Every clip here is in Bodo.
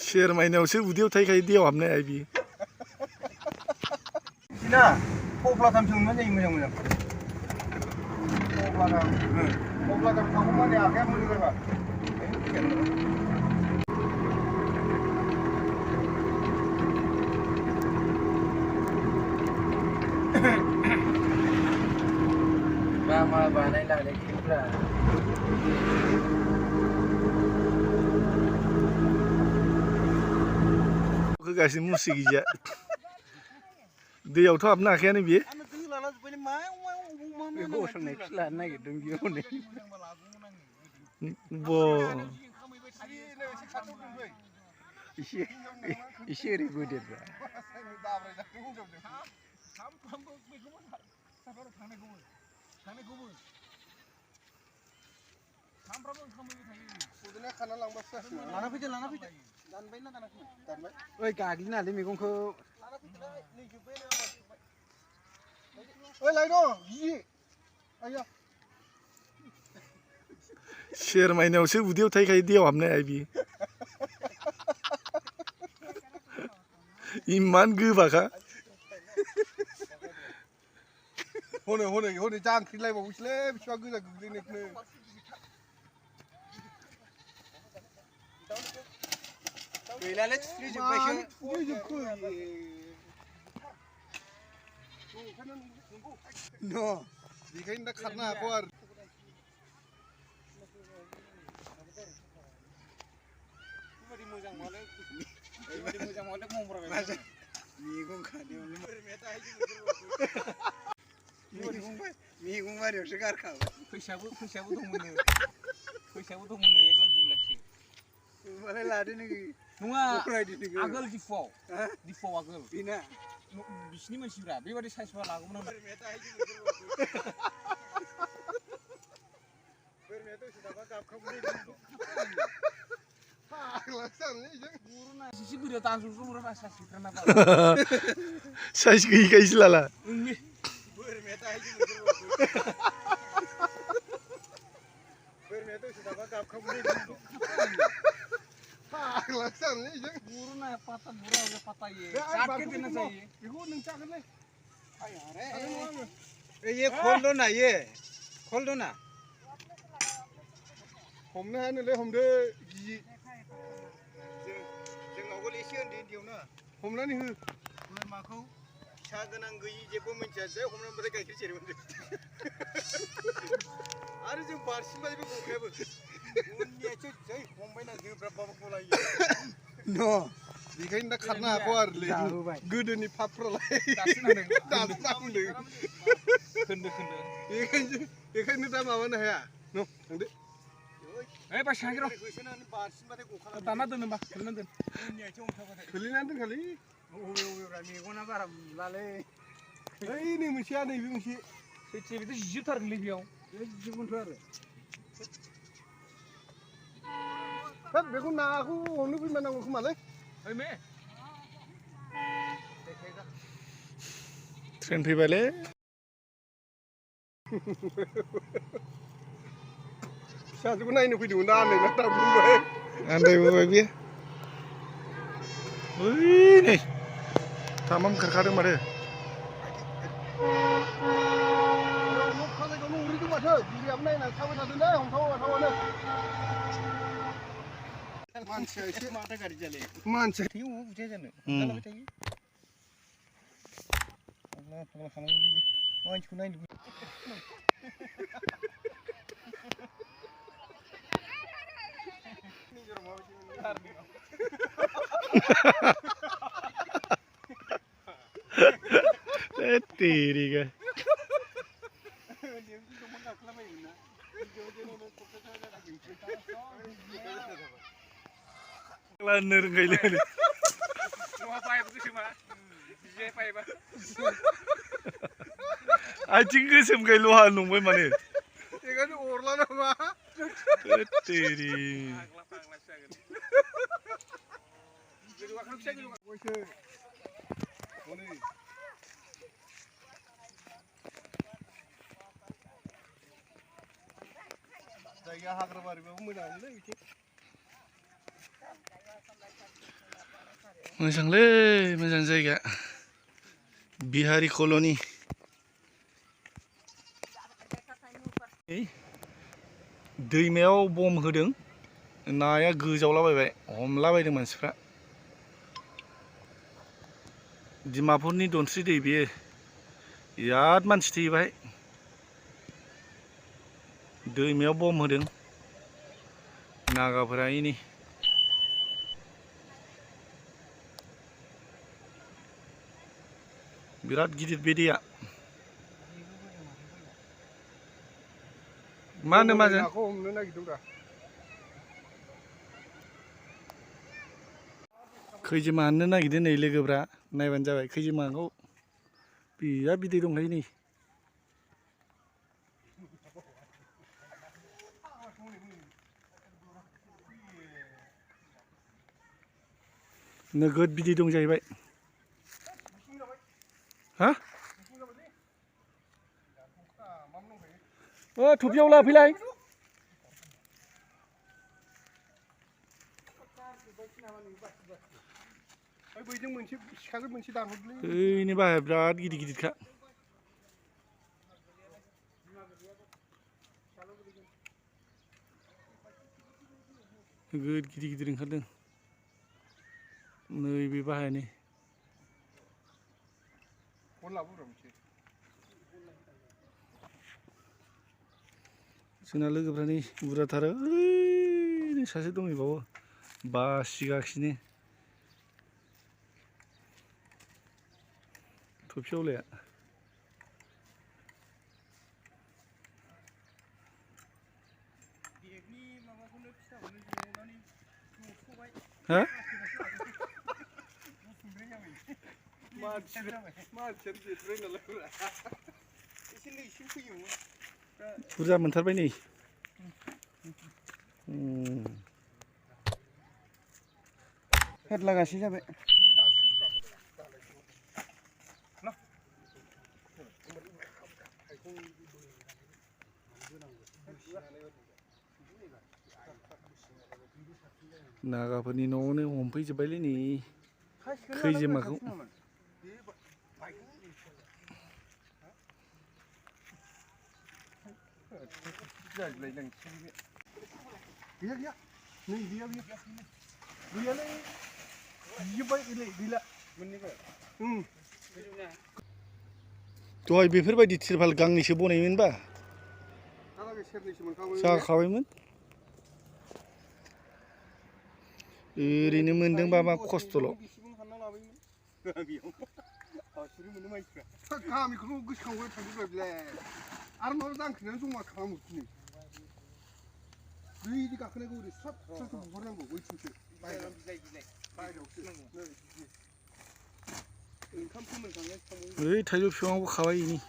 शेर माइनावसो उदैयाव थाइखायो दैयाव हाबनो हाया बियो बिदिना फफ्लाथाम सोंना जायो मोजां मोजां फफ्लाथाम थांगौ माने आखाया मोनोबा मा बानायलालै खिफ्रा होगासिनो मुस्रि गैया दैयावथ' हाबनो हाखायानो बियो गसंनायखौसो लानो नागिरदों बियो हनै एसे ओरै बोदेरब्रा सामफ्रामबो ओंखाम मोनबाय थायो खुदुना खाना लांबासो लाना फैदो दानबायना दानाखै दानबाय ओइ गाग्लिनालै मैगंखौ लाना फैदोलै नै जोब्बाय ओइ लाय दं गिजि आया शेर माइनावसो उदैयाव थाइखायो दैयाव हाबनो हाया बियो इमान गोबाखा हनै जांख्रिलायबावोसैलै बिसिबा गोजा गोग्लैनायखौनो गैलालै थुफ्लिजोब्बायसो थुफ्लिजोबखो बेखायनो दा खारनो हागौ आरो मोजां मोजां मैगं खानायावनो मैगं बारियावसो गारखाबाय फैसाबो दंमोन 1 लाख 2 लाखसो होमबालाय लादो नोङो नङा आगोल दिफाव आगोल बेना बिसिनि मानसिफ्रा बेबादि साइसबा लागौमोन आं बोरमाया दसे थाबा गाबखांबाय साइज गैयिखायसो लाला बोरमाया दसे थाबा गाबखांबाय बेखौ नों जागोनलै ये खोल दो ना हमनो हायानोलै हमदो गिजि जोंनावबो एसे उन्दैयावनो हमनानै हो माखौ फिसा गोनां गैयि जेबो मिथियासै हमनानैबाथाय गाइखेर सेरोमोन आरो जों बारसिनबायबो गखायाबो उननियासो जै हमबायना गोब्राबबाबो गलायो बेखायनो दा खारनो हागौ आरोलै गोदोनि पापफ्रालाय दासो नांदों बेखायनो दा माबानो हाया थांदो ओइ बास थांगि र' दाना दोन होमबा खोलिनानै दोन खोलिनानै दोनखालै अबेरा मेगना बारा नुलालै ओइ नै मोनसेया नैबे मोनसे सैथि बेथ' जिजोबथारगोनलै बेयाव जिजोबगोनथ' आरो हाब बेखौ नाखौ हमनो फैमारनांगौ खोमालै ओइ मे ट्रेन फैबायलै फिसाजोखौ नायनो फैदोंमोन दा आन्दायबाय आन्दायबोबाय बेयो ओइ नै थामाम खारखादों माथो माथो बिगायाबो नायनानै थाबाय थादोंलै हमथावानो मानसिया एसे माथा गारि जालाय मानसिया थेव बुजाया जानो जालाबाय थायो फाग्ला खालामोलै मानसिखौ नायनो तेरिका रोंखायोलै आथिं गोसोमखाय लहा नंबाय माने बेखायनो अरला नामा तेरि जायगा हाग्राबारिबाबो मोजांलै बिथिं मोजांलै मोजां जायगा बिहारि कल'नि दैमायाव बम होदों नाया गोजावलाबायबाय हमलाबायदों मानसिफ्रा डिमापुरनि धनस्रि दै बेयो बिराद मानसि थैयो बाहाय दैमायाव बम होदों नागाफोरा इनि बिराद गिदिर बे दैया मा होनो माजों नाखौ हमनो नागिरदोंब्रा खैजिमा हाननो नागिरदों नै लोगोफ्रा नायबानो जाबाय खैजिमाखौ बिराद बिदै दंखायो नै नोगोद बिदै दं जाहैबाय हा थुबसेयाव लाफैलाय बैजों मोनसे सिखाजों मोनसे दानहरलै ओइनि बाहाया बिराद गिदिर गिदिरखा नोगोद गिदिर गिदिर ओंखारदों नैबे बाहायानो जोंना लोगोफ्रा नै बुरजाथार ओइ सासे दंहैबावो बासिगासिनो थुबसेयावलाया हा बुरजा मोनथारबाय नै हेदलागासि जाबाय नागाफोरनि न'आवनो हमफैजोब्बायलै नै खैजिमाखौ गैया नै गैया गैयालै जिजोब्बाय गैला दहाय बेफोरबायदि तिरपाल गांनैसो बनायोमोनबा सेरनैसो मोनखाबाय जाखाबायमोन ओरैनो मोनदोंबा मा खस्थ'ल' गामिखौनो गोसोखांबाय थांदोंब्रा बेलाय आरो माबा जांख्रिनानै जमा खालामहरफिनो बैदि गाखोनायखौ ओरै स्राब स्राब बुहरनांगौ बैथिंसो ओंखाम फोमोनखांनाय ओइ थाइजौ बिफाङावबो खाबाय इनि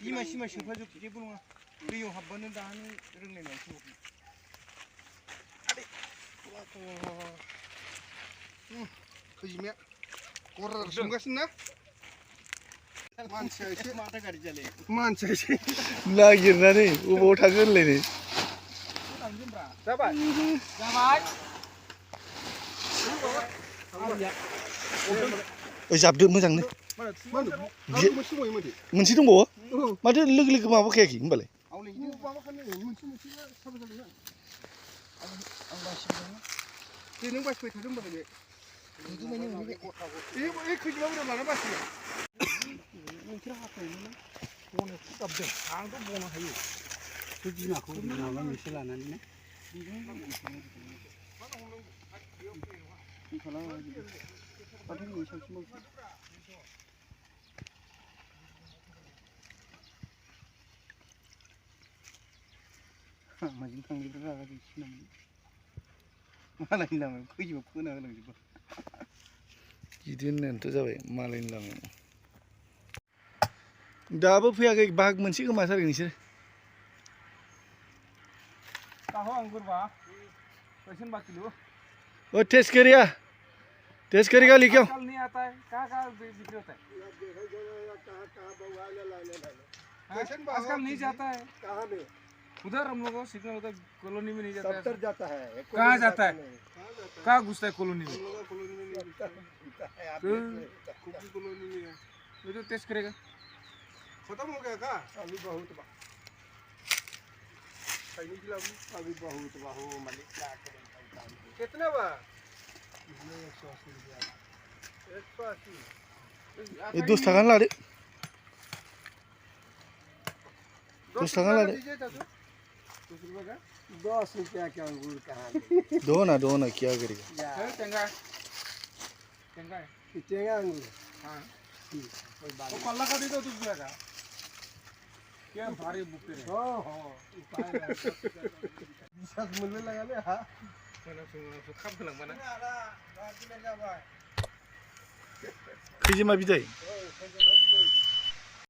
इमा सिमा सोफाजोब जेबो नङा दैयाव हाबबानो दानो रोंनाय मानसि खैजिमाया गरार सोंगासिनो ना मानसिया एसे माथा गारि जाले मानसिया एसे नागिरनानै अबाव थांगोन होनलायनो जाबाय जाबदो मोजांनो मोनसे दंबावो माथो लोगो लोगो माबाखायाखै होनबालाय नों बासिबाय थादों होनबालाय बे खैजिमा बुरजा लाना बासिबाय नोंसोर हाखायोमोन बनायखौ गाबदों आंथ' बनो हायो बे बिमाखौ माबा मोनसे लानानै माजों थांनायफ्रा रागा जोंसै नामा मालायनि लामायाव खैजिमा फोना होलांजोबा बिदि होननायानोथ' जाबाय मालायनि लामायाव दाबो फैयाखै बाहाग मोनसे गोमाथारगोन नोंसोर कहो अंगूर बा कैसे बाकी लो वो टेस्ट करेगा लिखो कल नहीं आता है कहाँ बिक्री होता है आजकल नहीं जाता है कहाँ में उधर हम लोगों को सीखना उधर कॉलोनी में नहीं जाता है सत्तर जाता है कहाँ जाता है कहाँ घुसता है कॉलोनी में कॉलोनी में ये तो टेस्ट करेगा खत्म हो गया का अभी बहुत अभी बहुत बाहो मालिक क्या करें कितना बा 180 रुपया 180 ये 2 টাকা लाड़े 2 টাকা लाड़े 10 रुपया के अंगूर कहाँ दो ना क्या करेगा चंगा चंगा है कितने अंगूर हाँ कोई बात वो कल्ला का दे दो तुझ का क्या भारी बुक तेरे हो विश्वास मूल्य लगा ले हाँ मैंने सुखा फिल्म बना खैजिमा बिदै